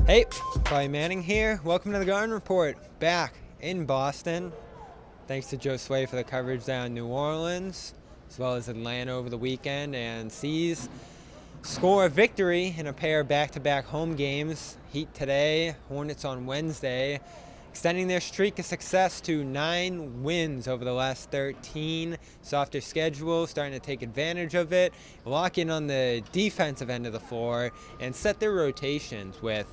Hey, Clay Manning here. Welcome to the Garden Report. Back in Boston. Thanks to Joe Sway for the coverage down in New Orleans, as well as Atlanta over the weekend, and C's score a victory in a pair of back-to-back home games. Heat today, Hornets on Wednesday, extending their streak of success to 9 wins over the last 13. Softer schedule, starting to take advantage of it, lock in on the defensive end of the floor, and set their rotations with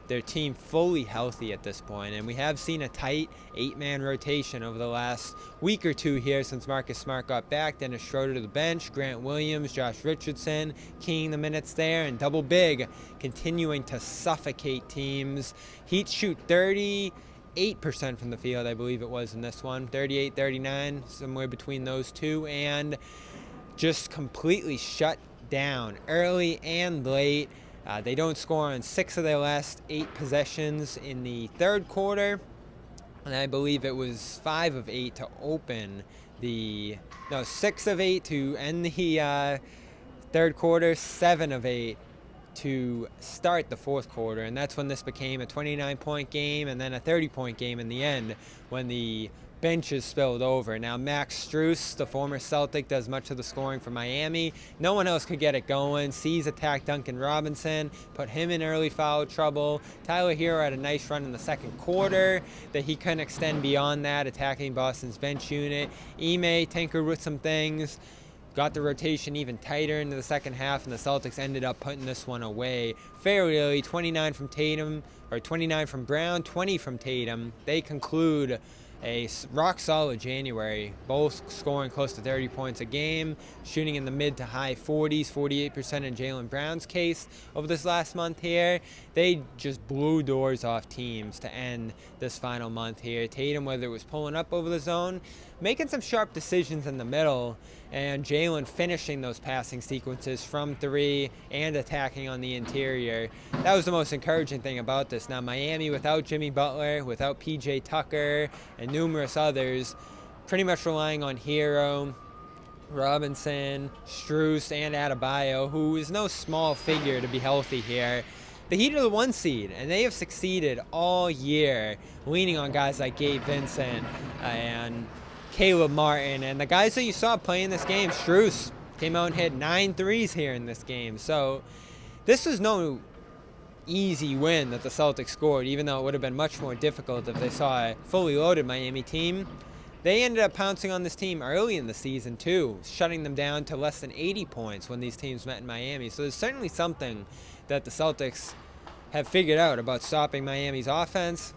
their team fully healthy at this point. And we have seen a tight 8-man rotation over the last week or two here since Marcus Smart got back. Dennis Schröder to the bench, Grant Williams, Josh Richardson keying the minutes there, and double big continuing to suffocate teams. Heat shoot 38% from the field, I believe it was in this one, 38-39, somewhere between those two, and just completely shut down early and late. They don't score on 6 of their last 8 possessions in the third quarter, and I believe it was 5 of 8 to open the, no, 6 of 8 to end the third quarter, 7 of 8 to start the fourth quarter, and that's when this became a 29-point game and then a 30-point game in the end when the benches spilled over. Now Max Strus, the former Celtic, does much of the scoring for Miami. No one else could get it going. C's attacked Duncan Robinson, put him in early foul trouble. Tyler Hero had a nice run in the second quarter that he couldn't extend beyond that, attacking Boston's bench unit. Ime tinkered with some things, got the rotation even tighter into the second half, and the Celtics ended up putting this one away fairly early. 29 from Tatum, or 29 from Brown, 20 from Tatum. They conclude a rock-solid January, both scoring close to 30 points a game, shooting in the mid to high 40s, 48% in Jaylen Brown's case over this last month here. They just blew doors off teams to end this final month here. Tatum, whether it was pulling up over the zone, making some sharp decisions in the middle, and Jaylen finishing those passing sequences from 3 and attacking on the interior. That was the most encouraging thing about this. Now Miami, without Jimmy Butler, without PJ Tucker, and numerous others, pretty much relying on Hero, Robinson, Strus, and Adebayo, who is no small figure to be healthy here. The Heat are the 1 seed, and they have succeeded all year, leaning on guys like Gabe Vincent and Caleb Martin, and the guys that you saw playing this game. Strus came out and hit 9 threes here in this game. So this was no easy win that the Celtics scored, even though it would have been much more difficult if they saw a fully loaded Miami team. They ended up pouncing on this team early in the season too, shutting them down to less than 80 points when these teams met in Miami. So there's certainly something that the Celtics have figured out about stopping Miami's offense.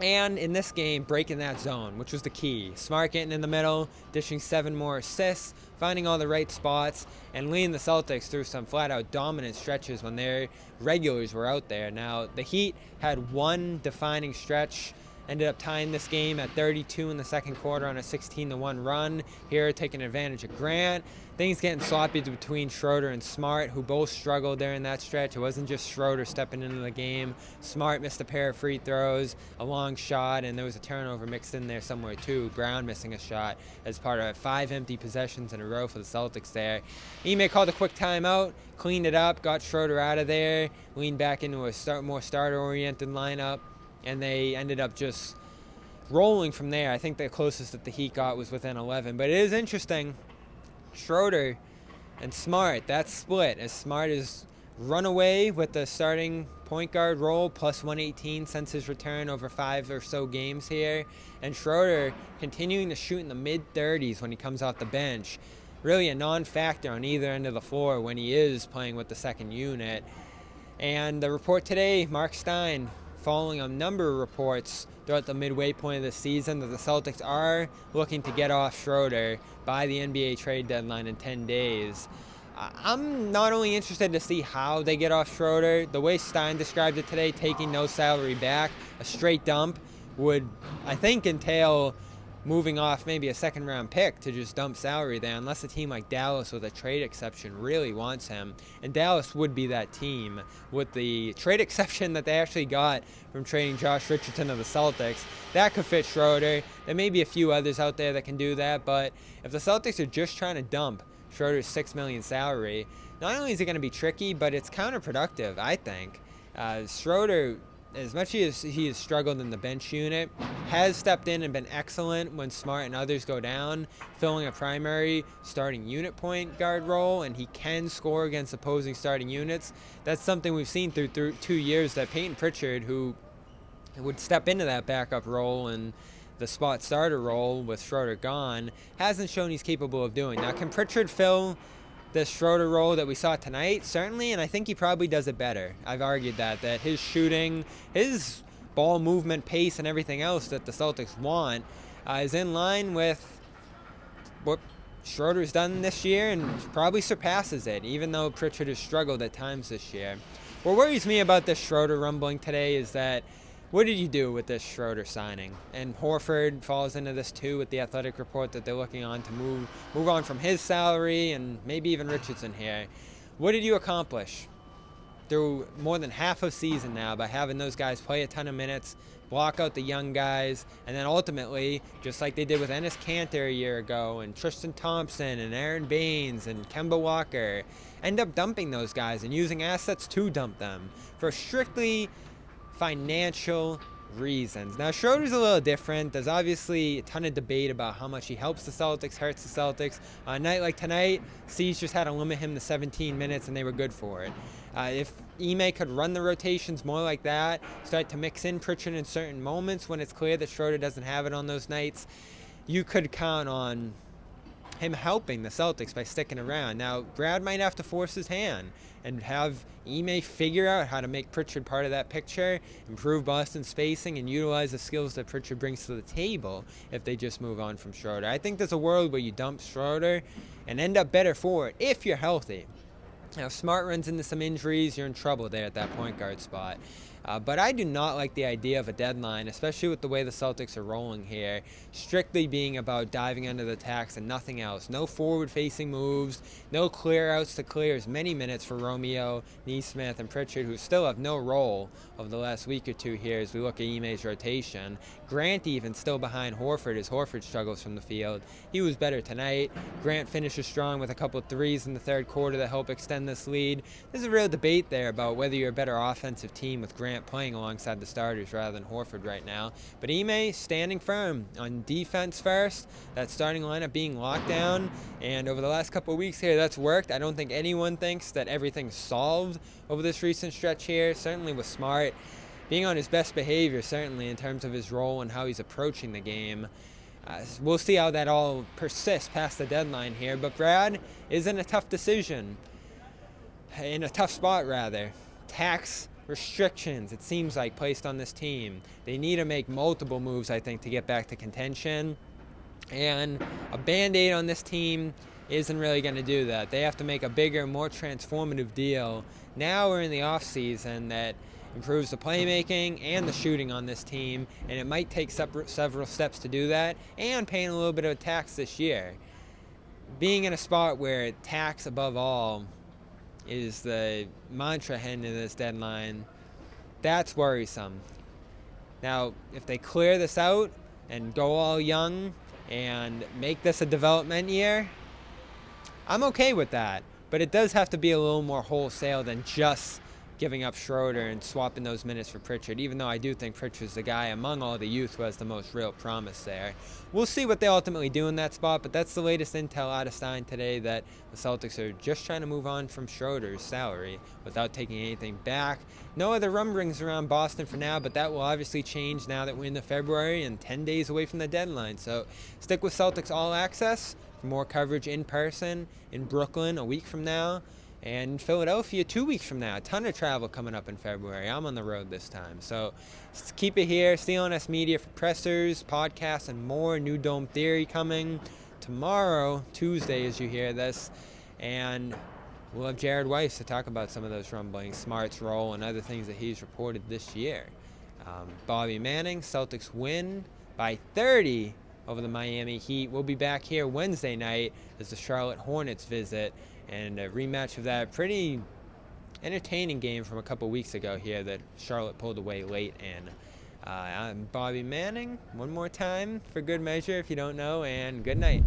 And in this game, breaking that zone, which was the key. Smart getting in the middle, dishing 7 more assists, finding all the right spots, and leading the Celtics through some flat-out dominant stretches when their regulars were out there. Now, the Heat had one defining stretch, ended up tying this game at 32 in the second quarter on a 16-1 run. Here, taking advantage of Grant. Things getting sloppy between Schröder and Smart, who both struggled during that stretch. It wasn't just Schröder stepping into the game. Smart missed a pair of free throws, a long shot, and there was a turnover mixed in there somewhere too. Brown missing a shot as part of 5 empty possessions in a row for the Celtics there. Ime called a quick timeout, cleaned it up, got Schröder out of there, leaned back into a more starter-oriented lineup, and they ended up just rolling from there. I think the closest that the Heat got was within 11. But it is interesting, Schröder and Smart, that split, as Smart has run away with the starting point guard role, plus 118 since his return over 5 or so games here. And Schröder continuing to shoot in the mid-30s when he comes off the bench. Really a non-factor on either end of the floor when he is playing with the second unit. And the report today, Marc Stein, following a number of reports throughout the midway point of the season, that the Celtics are looking to get off Schröder by the NBA trade deadline in 10 days. I'm not only interested to see how they get off Schröder, the way Stein described it today, taking no salary back, a straight dump, would, I think, entail moving off maybe a second-round pick to just dump salary there, unless a team like Dallas with a trade exception really wants him. And Dallas would be that team with the trade exception that they actually got from trading Josh Richardson to the Celtics. That could fit Schröder. There may be a few others out there that can do that, but if the Celtics are just trying to dump Schröder's $6 million salary, not only is it going to be tricky, but it's counterproductive, I think. Schröder, as much as he has struggled in the bench unit, has stepped in and been excellent when Smart and others go down, filling a primary starting unit point guard role, and he can score against opposing starting units. That's something we've seen through 2 years, that Peyton Pritchard, who would step into that backup role and the spot starter role with Schröder gone, hasn't shown he's capable of doing. Now, can Pritchard fill this Schröder role that we saw tonight? Certainly, and I think he probably does it better. I've argued that his shooting, his ball movement, pace, and everything else that the Celtics want is in line with what Schröder's done this year and probably surpasses it, even though Pritchard has struggled at times this year. What worries me about this Schröder rumbling today is that, what did you do with this Schröder signing? And Horford falls into this too, with the Athletic report that they're looking on to move on from his salary, and maybe even Richardson here. What did you accomplish through more than half a season now by having those guys play a ton of minutes, block out the young guys, and then ultimately, just like they did with Enes Kanter a year ago, and Tristan Thompson, and Aaron Baines, and Kemba Walker, end up dumping those guys and using assets to dump them for strictly financial reasons. Now, Schröder's a little different. There's obviously a ton of debate about how much he helps the Celtics, hurts the Celtics. On a night like tonight, C's just had to limit him to 17 minutes, and they were good for it. If Ime could run the rotations more like that, start to mix in Pritchard in certain moments when it's clear that Schröder doesn't have it on those nights, you could count on him helping the Celtics by sticking around. Now, Brad might have to force his hand and have Ime figure out how to make Pritchard part of that picture, improve Boston's spacing, and utilize the skills that Pritchard brings to the table if they just move on from Schröder. I think there's a world where you dump Schröder and end up better for it if you're healthy. Now, if Smart runs into some injuries, you're in trouble there at that point guard spot. But I do not like the idea of a deadline, especially with the way the Celtics are rolling here, strictly being about diving under the tax and nothing else. No forward-facing moves, no clear-outs to clear as many minutes for Romeo, Nesmith, and Pritchard, who still have no role over the last week or two here as we look at Ime's rotation. Grant even still behind Horford as Horford struggles from the field. He was better tonight. Grant finishes strong with a couple of threes in the third quarter that help extend this lead. There's a real debate there about whether you're a better offensive team with Grant playing alongside the starters rather than Horford right now. But Ime standing firm on defense first, that starting lineup being locked down, and over the last couple of weeks here, that's worked. I don't think anyone thinks that everything's solved over this recent stretch here, certainly with Smart being on his best behavior, certainly in terms of his role and how he's approaching the game. We'll see how that all persists past the deadline here, but Brad is in a tough decision, in a tough spot rather. Tax restrictions, it seems like, placed on this team. They need to make multiple moves, I think, to get back to contention. And a Band-Aid on this team isn't really going to do that. They have to make a bigger, more transformative deal. Now we're in the offseason that improves the playmaking and the shooting on this team, and it might take several steps to do that, and paying a little bit of a tax this year. Being in a spot where tax above all is the mantra heading into this deadline, that's worrisome. Now, if they clear this out and go all young and make this a development year, I'm okay with that. But it does have to be a little more wholesale than just giving up Schröder and swapping those minutes for Pritchard, even though I do think Pritchard's the guy among all the youth who has the most real promise there. We'll see what they ultimately do in that spot, but that's the latest intel out of Stein today, that the Celtics are just trying to move on from Schröder's salary without taking anything back. No other rumblings around Boston for now, but that will obviously change now that we're into February and 10 days away from the deadline. So stick with Celtics All Access for more coverage in person in Brooklyn a week from now, and in Philadelphia 2 weeks from now. A ton of travel coming up in February. I'm on the road this time. So keep it here. CLNS Media for pressers, podcasts, and more. New Dome Theory coming tomorrow, Tuesday, as you hear this. And we'll have Jared Weiss to talk about some of those rumblings, Smart's role, and other things that he's reported this year. Bobby Manning, Celtics win by 30 over the Miami Heat. We'll be back here Wednesday night as the Charlotte Hornets visit, and a rematch of that pretty entertaining game from a couple weeks ago here that Charlotte pulled away late in. I'm Bobby Manning, one more time for good measure if you don't know, and good night.